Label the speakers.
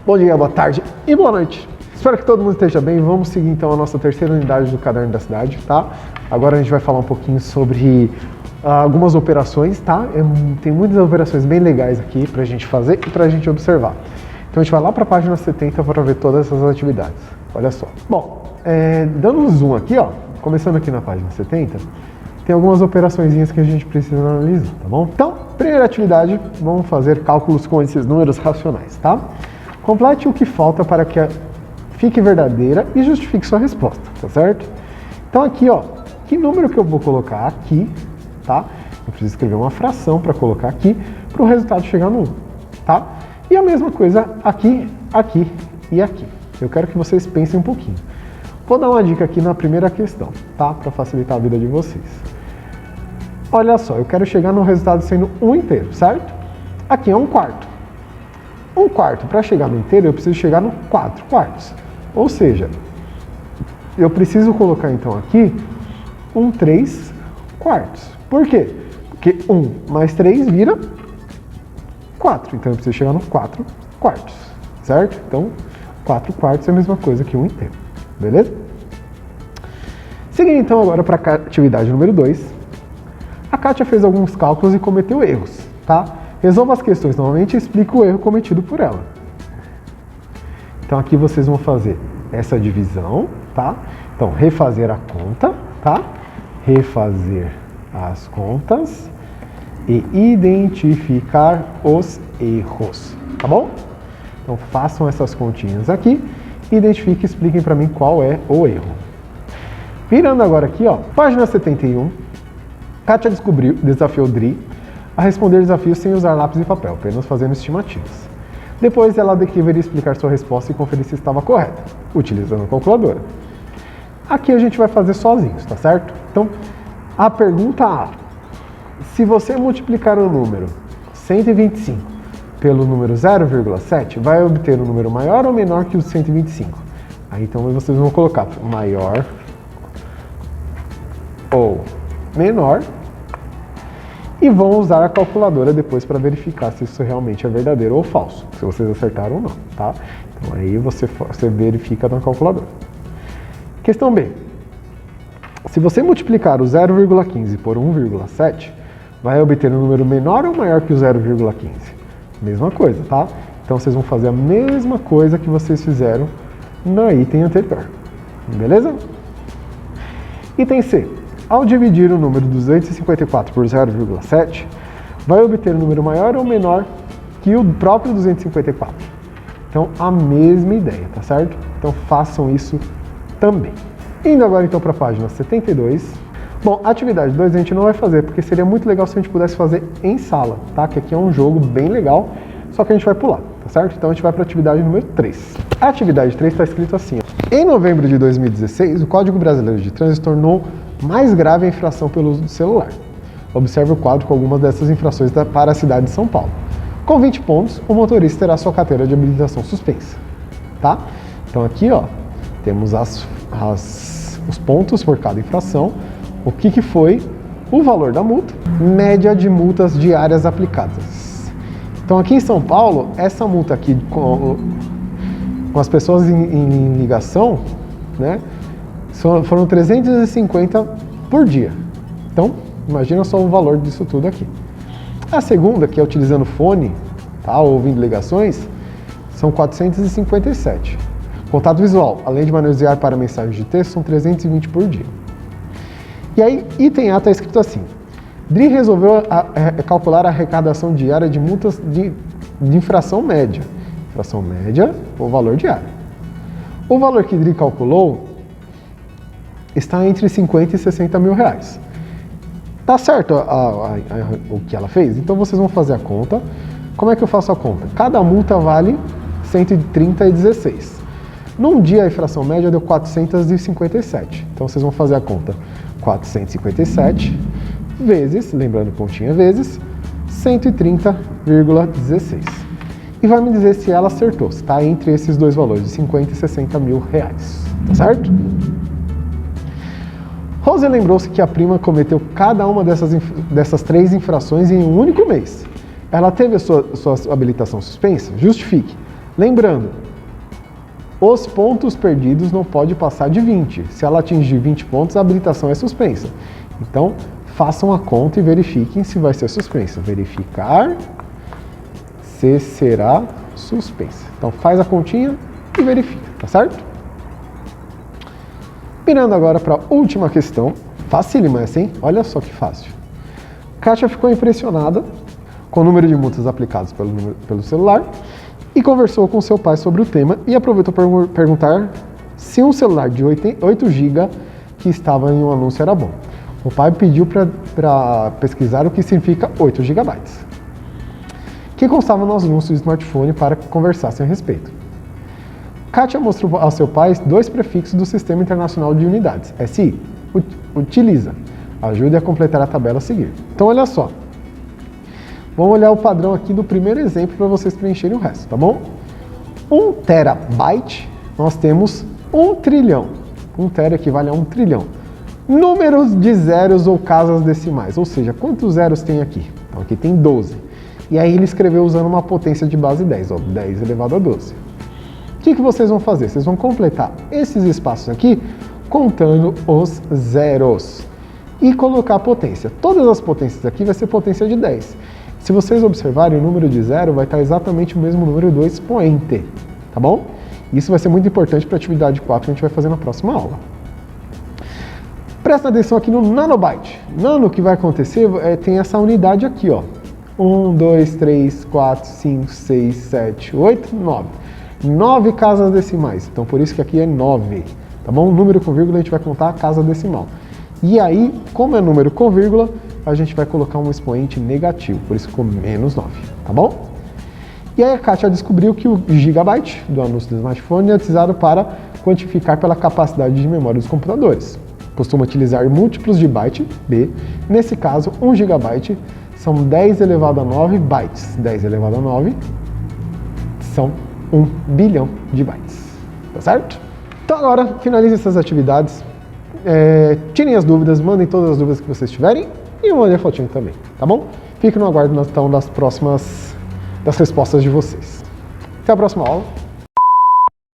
Speaker 1: Bom dia, boa tarde e boa noite. Espero que todo mundo esteja bem. Vamos seguir então a nossa terceira unidade do Caderno da Cidade, tá? Agora a gente vai falar um pouquinho sobre algumas operações, tá? Tem muitas operações bem legais aqui pra gente fazer e pra gente observar. Então a gente vai lá pra página 70 para ver todas essas atividades. Olha só. Bom, dando um zoom aqui, ó, começando aqui na página 70, tem algumas operaçõezinhas que a gente precisa analisar, tá bom? Então, primeira atividade, vamos fazer cálculos com esses números racionais, tá? Complete o que falta para que fique verdadeira e justifique sua resposta, tá certo? Então aqui, ó, que número que eu vou colocar aqui, tá? Eu preciso escrever uma fração para colocar aqui, para o resultado chegar no 1, tá? E a mesma coisa aqui, aqui e aqui. Eu quero que vocês pensem um pouquinho. Vou dar uma dica aqui na primeira questão, tá? Para facilitar a vida de vocês. Olha só, eu quero chegar no resultado sendo 1 inteiro, certo? Aqui é 1 quarto. 1 quarto, para chegar no inteiro, eu preciso chegar no 4 quartos. Ou seja, eu preciso colocar então aqui 3 quartos. Por quê? Porque 1 mais 3 vira 4. Então eu preciso chegar no 4 quartos, certo? Então, 4 quartos é a mesma coisa que 1 inteiro. Beleza? Seguindo então agora para a atividade número 2. A Kátia fez alguns cálculos e cometeu erros, tá? Resolva as questões novamente e explique o erro cometido por ela. Então aqui vocês vão fazer essa divisão, tá? Então, refazer a conta, tá? Refazer as contas e identificar os erros, tá bom? Então façam essas continhas aqui, identifiquem e expliquem para mim qual é o erro. Virando agora aqui, ó, página 71, Kátia desafiou Dri a responder desafios sem usar lápis e papel, apenas fazendo estimativas. Depois ela deveria explicar sua resposta e conferir se estava correta, utilizando a calculadora. Aqui a gente vai fazer sozinhos, tá certo? Então, a pergunta A. Se você multiplicar o número 125 pelo número 0,7, vai obter um número maior ou menor que o 125? Aí então vocês vão colocar maior ou menor e vão usar a calculadora depois para verificar se isso realmente é verdadeiro ou falso, se vocês acertaram ou não, tá? Então aí você verifica na calculadora. Questão B. Se você multiplicar o 0,15 por 1,7, vai obter um número menor ou maior que o 0,15? Mesma coisa, tá? Então vocês vão fazer a mesma coisa que vocês fizeram no item anterior, beleza? Item C. Ao dividir o número 254 por 0,7, vai obter um número maior ou menor que o próprio 254. Então, a mesma ideia, tá certo? Então, façam isso também. Indo agora, então, para a página 72. Bom, a atividade 2 a gente não vai fazer, porque seria muito legal se a gente pudesse fazer em sala, tá? Que aqui é um jogo bem legal, só que a gente vai pular, tá certo? Então, a gente vai para a atividade número 3. A atividade 3 está escrito assim, ó. Em novembro de 2016, o Código Brasileiro de Trânsito tornou mais grave a infração pelo uso do celular. Observe o quadro com algumas dessas infrações para a cidade de São Paulo. Com 20 pontos, o motorista terá sua carteira de habilitação suspensa, tá? Então aqui, ó, temos os pontos por cada infração, o que foi o valor da multa, média de multas diárias aplicadas. Então aqui em São Paulo, essa multa aqui com as pessoas em ligação, né? Foram 350 por dia. Então, imagina só o valor disso tudo aqui. A segunda, que é utilizando fone, tá, ouvindo ligações, são 457. Contato visual, além de manusear para mensagens de texto, são 320 por dia. E aí, item A está escrito assim. Dri resolveu calcular a arrecadação diária de multas de infração média. Infração média, o valor diário. O valor que Dri calculou está entre 50 e 60 mil reais. Tá certo o que ela fez? Então vocês vão fazer a conta. Como é que eu faço a conta? Cada multa vale 130,16. Num dia a infração média deu 457. Então vocês vão fazer a conta. 457 vezes, lembrando pontinha vezes, 130,16. E vai me dizer se ela acertou, se está entre esses dois valores, de 50 e 60 mil reais. Tá certo? Rose lembrou-se que a prima cometeu cada uma dessas 3 infrações em um único mês. Ela teve a sua habilitação suspensa? Justifique. Lembrando, os pontos perdidos não pode passar de 20. Se ela atingir 20 pontos, a habilitação é suspensa. Então, façam a conta e verifiquem se vai ser suspensa. Verificar se será suspensa. Então, faz a continha e verifica, tá certo? Mirando agora para a última questão. Facílima essa, hein? Olha só que fácil. Kátia ficou impressionada com o número de multas aplicadas pelo celular e conversou com seu pai sobre o tema e aproveitou para perguntar se um celular de 8 GB que estava em um anúncio era bom. O pai pediu para pesquisar o que significa 8 GB, que constava no anúncio do smartphone para que conversassem a respeito. Kátia mostrou ao seu pai 2 prefixos do Sistema Internacional de Unidades, SI. Utiliza. Ajude a completar a tabela a seguir. Então, olha só. Vamos olhar o padrão aqui do primeiro exemplo para vocês preencherem o resto, tá bom? 1 terabyte, nós temos 1 trilhão. 1 tera equivale a 1 trilhão. Números de zeros ou casas decimais, ou seja, quantos zeros tem aqui? Então, aqui tem 12. E aí ele escreveu usando uma potência de base 10, ó, 10 elevado a 12. O que vocês vão fazer? Vocês vão completar esses espaços aqui contando os zeros e colocar a potência. Todas as potências aqui vai ser potência de 10. Se vocês observarem, o número de zero vai estar exatamente o mesmo número do expoente, tá bom? Isso vai ser muito importante para a atividade 4 que a gente vai fazer na próxima aula. Presta atenção aqui no nanobyte. Nano, o que vai acontecer, tem essa unidade aqui, ó. 1, 2, 3, 4, 5, 6, 7, 8, 9. 9 casas decimais, então por isso que aqui é 9, tá bom? Número com vírgula a gente vai contar a casa decimal. E aí, como é número com vírgula, a gente vai colocar um expoente negativo, por isso ficou menos 9, tá bom? E aí a Kátia descobriu que o gigabyte do anúncio do smartphone é utilizado para quantificar pela capacidade de memória dos computadores. Costuma utilizar múltiplos de byte, B. Nesse caso, 1 gigabyte são 10 elevado a 9 bytes. 10 elevado a 9 são 1 bilhão de bytes, tá certo? Então agora, finalize essas atividades, tirem as dúvidas, mandem todas as dúvidas que vocês tiverem e mandem a fotinho também, tá bom? Fique no aguardo então das respostas de vocês. Até a próxima aula.